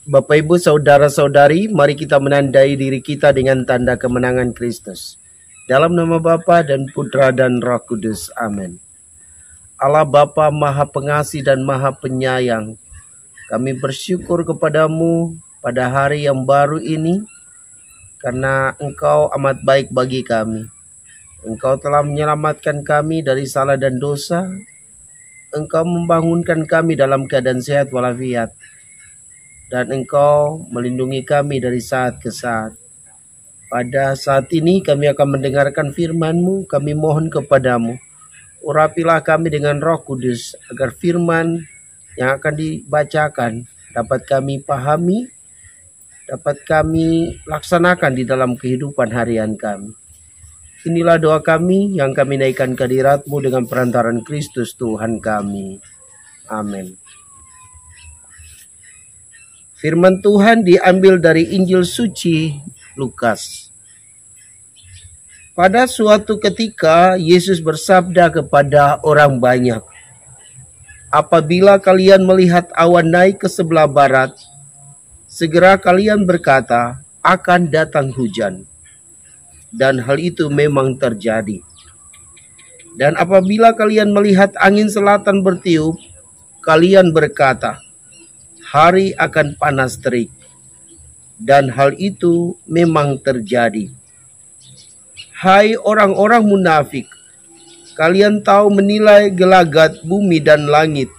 Bapak, Ibu, Saudara-saudari, mari kita menandai diri kita dengan tanda kemenangan Kristus. Dalam nama Bapa dan Putra dan Roh Kudus. Amin. Allah Bapa Maha Pengasih dan Maha Penyayang, kami bersyukur kepadamu pada hari yang baru ini, karena Engkau amat baik bagi kami. Engkau telah menyelamatkan kami dari salah dan dosa. Engkau membangunkan kami dalam keadaan sehat walafiat. Dan Engkau melindungi kami dari saat ke saat. Pada saat ini kami akan mendengarkan firman-Mu. Kami mohon kepadamu, urapilah kami dengan Roh Kudus, agar firman yang akan dibacakan dapat kami pahami, dapat kami laksanakan di dalam kehidupan harian kami. Inilah doa kami yang kami naikkan ke hadirat-Mu dengan perantaran Kristus Tuhan kami. Amin. Firman Tuhan diambil dari Injil suci Lukas. Pada suatu ketika Yesus bersabda kepada orang banyak, "Apabila kalian melihat awan naik ke sebelah barat, segera kalian berkata, akan datang hujan." Dan hal itu memang terjadi. Dan apabila kalian melihat angin selatan bertiup, kalian berkata, hari akan panas terik. Dan hal itu memang terjadi. Hai orang-orang munafik, kalian tahu menilai gelagat bumi dan langit,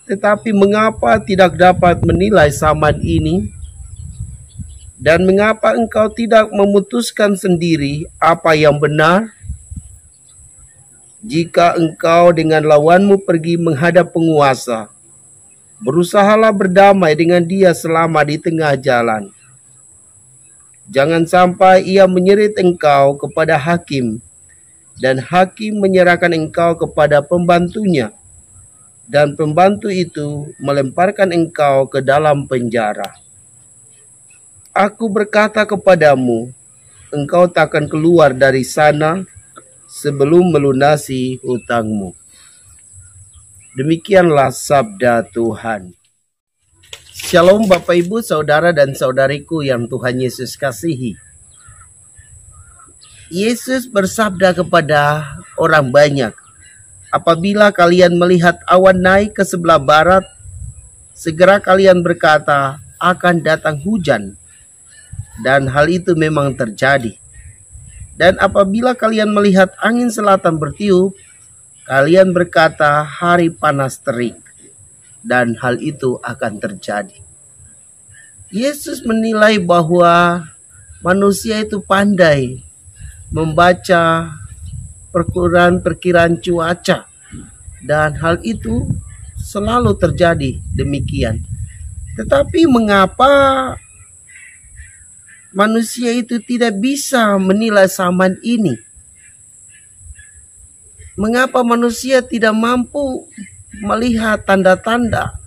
tetapi mengapa tidak dapat menilai samad ini? Dan mengapa engkau tidak memutuskan sendiri apa yang benar? Jika engkau dengan lawanmu pergi menghadap penguasa, berusahalah berdamai dengan dia selama di tengah jalan. Jangan sampai ia menyerit engkau kepada hakim, dan hakim menyerahkan engkau kepada pembantunya, dan pembantu itu melemparkan engkau ke dalam penjara. Aku berkata kepadamu, engkau takkan keluar dari sana sebelum melunasi hutangmu. Demikianlah sabda Tuhan. Shalom Bapak Ibu, Saudara dan Saudariku yang Tuhan Yesus kasihi. Yesus bersabda kepada orang banyak, apabila kalian melihat awan naik ke sebelah barat, segera kalian berkata, akan datang hujan. Dan hal itu memang terjadi. Dan apabila kalian melihat angin selatan bertiup, kalian berkata hari panas terik, dan hal itu akan terjadi. Yesus menilai bahwa manusia itu pandai membaca perkiraan cuaca, dan hal itu selalu terjadi demikian. Tetapi mengapa manusia itu tidak bisa menilai samad ini? Mengapa manusia tidak mampu melihat tanda-tanda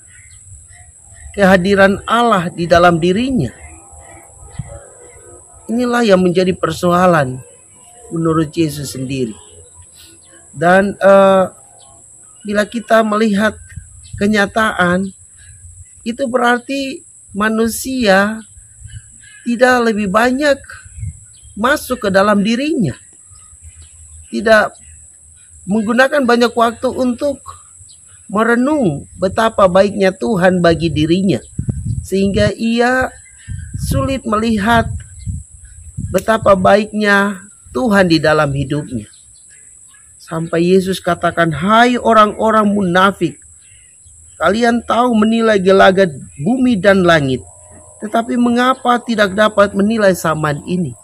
kehadiran Allah di dalam dirinya? Inilah yang menjadi persoalan menurut Yesus sendiri. Dan bila kita melihat kenyataan, itu berarti manusia tidak lebih banyak masuk ke dalam dirinya. Tidak menggunakan banyak waktu untuk merenung betapa baiknya Tuhan bagi dirinya, sehingga ia sulit melihat betapa baiknya Tuhan di dalam hidupnya. Sampai Yesus katakan, hai orang-orang munafik, kalian tahu menilai gelagat bumi dan langit, tetapi mengapa tidak dapat menilai samad ini?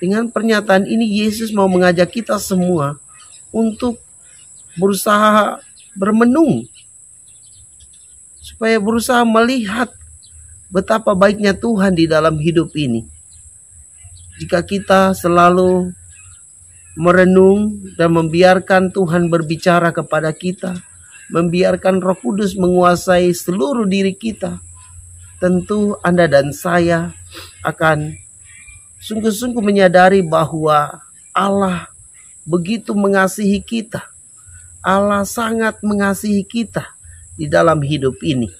Dengan pernyataan ini Yesus mau mengajak kita semua untuk berusaha bermenung, supaya berusaha melihat betapa baiknya Tuhan di dalam hidup ini. Jika kita selalu merenung dan membiarkan Tuhan berbicara kepada kita, membiarkan Roh Kudus menguasai seluruh diri kita, tentu Anda dan saya akan sungguh-sungguh menyadari bahwa Allah begitu mengasihi kita. Allah sangat mengasihi kita di dalam hidup ini.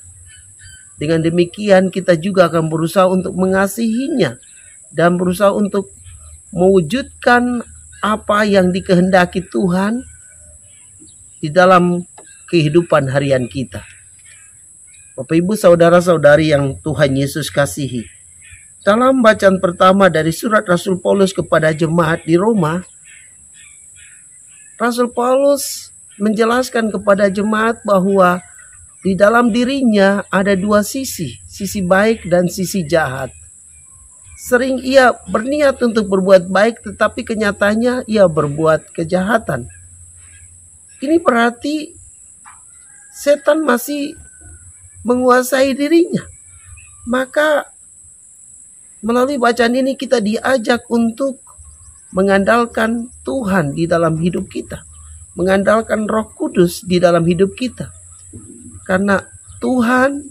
Dengan demikian kita juga akan berusaha untuk mengasihinya dan berusaha untuk mewujudkan apa yang dikehendaki Tuhan di dalam kehidupan harian kita. Bapak Ibu saudara-saudari yang Tuhan Yesus kasihi, dalam bacaan pertama dari surat Rasul Paulus kepada jemaat di Roma, Rasul Paulus menjelaskan kepada jemaat bahwa di dalam dirinya ada dua sisi baik dan sisi jahat. Sering ia berniat untuk berbuat baik, tetapi kenyataannya ia berbuat kejahatan. Ini berarti setan masih menguasai dirinya. Maka melalui bacaan ini kita diajak untuk mengandalkan Tuhan di dalam hidup kita, mengandalkan Roh Kudus di dalam hidup kita. Karena Tuhan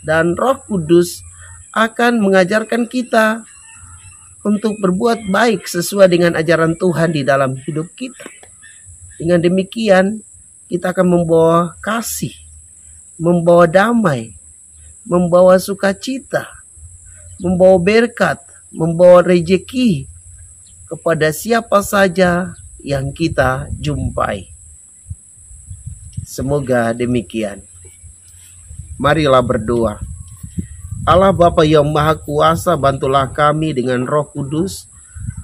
dan Roh Kudus akan mengajarkan kita untuk berbuat baik sesuai dengan ajaran Tuhan di dalam hidup kita. Dengan demikian, kita akan membawa kasih, membawa damai, membawa sukacita, membawa berkat, membawa rejeki kepada siapa saja yang kita jumpai. Semoga demikian. Marilah berdoa. Allah Bapa yang Maha Kuasa, bantulah kami dengan Roh Kudus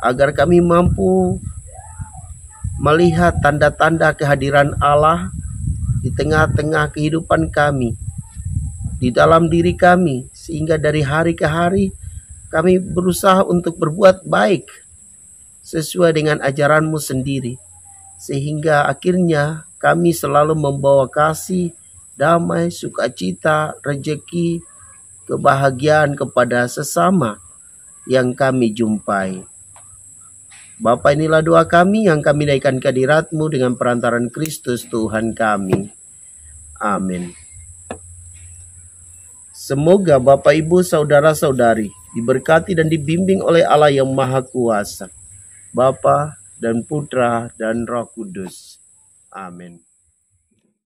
agar kami mampu melihat tanda-tanda kehadiran Allah di tengah-tengah kehidupan kami, di dalam diri kami, sehingga dari hari ke hari kami berusaha untuk berbuat baik sesuai dengan ajaran-Mu sendiri, sehingga akhirnya kami selalu membawa kasih, damai, sukacita, rejeki, kebahagiaan kepada sesama yang kami jumpai. Bapa, inilah doa kami yang kami naikkan ke hadirat-Mu dengan perantaran Kristus Tuhan kami. Amin. Semoga Bapak, Ibu, saudara-saudari diberkati dan dibimbing oleh Allah yang Maha Kuasa, Bapa dan Putra dan Roh Kudus. Amin.